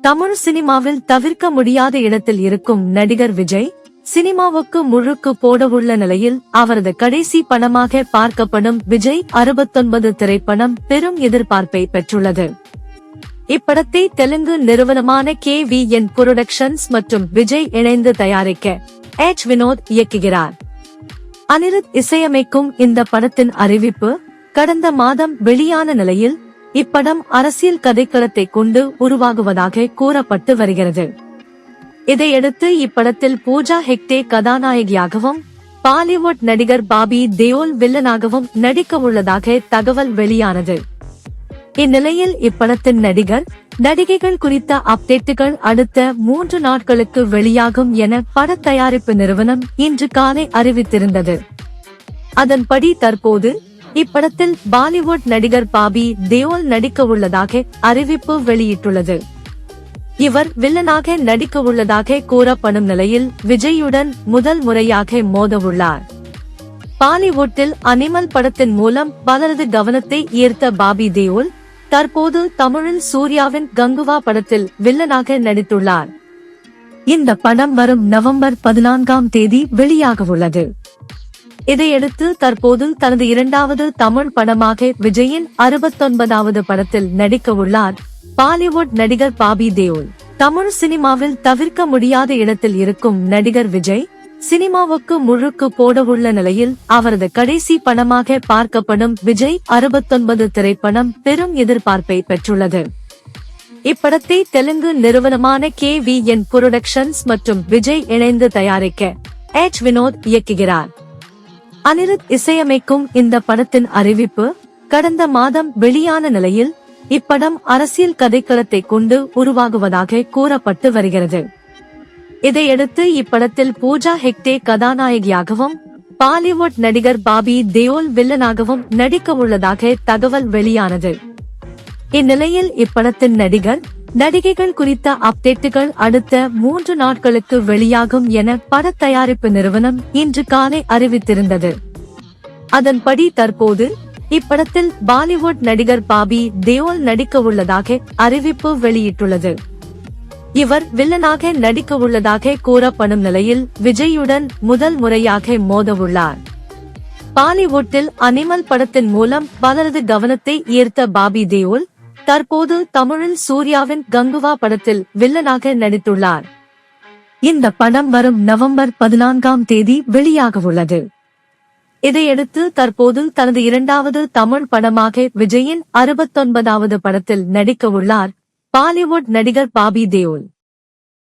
தமிழ் சினிமாவில் தவிர்க்க முடியாத இடத்தில் இருக்கும் நடிகர் விஜய் சினிமாவுக்கு முழுக்கு போடவுள்ள நிலையில் அவரது கடைசி படமாக பார்க்கப்படும் விஜய் 69 திரைப்படம் பெரும் எதிர்பார்ப்பை பெற்றுள்ளது. இப்படத்தை தெலுங்கு நிறுவனமான KVN புரொடக்ஷன்ஸ் மற்றும் விஜய் இணைந்து தயாரிக்க H வினோத் இயக்குகிறார். அனிருத் இசையமைக்கும் இந்த படத்தின் அறிவிப்பு கடந்த மாதம் வெளியான நிலையில் இப்படம் அரசியல் கதைக்களத்தை கொண்டு உருவாகுவதாக கூறப்பட்டு வருகிறது. இதையடுத்து இப்படத்தில் பூஜா ஹெக்டே கதாநாயகியாகவும் பாலிவுட் நடிகர் பாபி தேயோல் வில்லனாகவும் நடிக்க உள்ளதாக தகவல் வெளியானது. இந்நிலையில் இப்படத்தின் நடிகைகள் குறித்த அப்டேட்டுகள் அடுத்த 3 நாட்களுக்கு வெளியாகும் என பட தயாரிப்பு நிறுவனம் இன்று காலை அறிவித்திருந்தது. அதன்படி தற்போது இப்படத்தில் பாலிவுட் நடிகர் பாபி தேயோல் நடிக்க உள்ளதாக அறிவிப்பு வெளியிட்டுள்ளது. இவர் வில்லனாக நடிக்க உள்ளதாக கூறப்படும் நிலையில் விஜயுடன் முதல் முறையாக மோதவுள்ளார். பாலிவுட்டில் அனிமல் படத்தின் மூலம் பலரது கவனத்தை ஈர்த்த பாபி தேயோல் தற்போது தமிழில் சூர்யாவின் கங்குவா படத்தில் வில்லனாக நடித்துள்ளார். இந்த படம் வரும் நவம்பர் 14ஆம் தேதி வெளியாக உள்ளது. இதையடுத்து தற்போது தனது 2வது தமிழ் படமாக விஜயின் 69வது படத்தில் நடிக்க உள்ளார் பாலிவுட் நடிகர் பாபி தேயோல். தமிழ் சினிமாவில் தவிர்க்க முடியாத இடத்தில் இருக்கும் நடிகர் விஜய் சினிமாவுக்கு முழுக்கு போடவுள்ள நிலையில் அவரது கடைசி படமாக பார்க்கப்படும் விஜய் 69 திரைப்படம் பெரும் எதிர்பார்ப்பை பெற்றுள்ளது. இப்படத்தை தெலுங்கு நிறுவனமான KVN புரொடக்ஷன்ஸ் மற்றும் விஜய் இணைந்து தயாரிக்க H வினோத் இயக்குகிறார். அனிருத் இசையமைக்கும் இந்த படத்தின் அறிவிப்பு கடந்த மாதம் வெளியான நிலையில் இப்படம் அரசியல் கதைக்களத்தை கொண்டு உருவாகுவதாக கூறப்பட்டு வருகிறது. இதையடுத்து இப்படத்தில் பூஜா ஹெக்டே கதாநாயகியாகவும் பாலிவுட் நடிகர் பாபி தேயோல் வில்லனாகவும் நடிக்க உள்ளதாக தகவல் வெளியானது. இந்நிலையில் இப்படத்தின் நடிகைகள் குறித்த அப்டேட்டுகள் அடுத்த 3 நாட்களுக்கு வெளியாகும் என பட தயாரிப்பு நிறுவனம் இன்று காலை அறிவித்திருந்தது. அதன்படி தற்போது இப்படத்தில் பாலிவுட் நடிகர் பாபி தேயோல் நடிக்க உள்ளதாக அறிவிப்பு வெளியிட்டுள்ளது. இவர் வில்லனாக நடிக்க உள்ளதாக கூறப்படும் நிலையில் விஜயுடன் முதல் முறையாக மோதவுள்ளார். பாலிவுட்டில் அனிமல் படத்தின் மூலம் பலரது கவனத்தை ஈர்த்த பாபி தேயோல் தற்போது தமிழில் சூர்யாவின் கங்குவா படத்தில் வில்லனாக நடித்துள்ளார். இந்த படம் வரும் நவம்பர் 14ஆம் தேதி வெளியாக உள்ளது. இதையடுத்து தற்போது தனது 2வது தமிழ் படமாக விஜயின் 69வது படத்தில் நடிக்க உள்ளார் பாலிவுட் நடிகர் பாபி தேயோல்.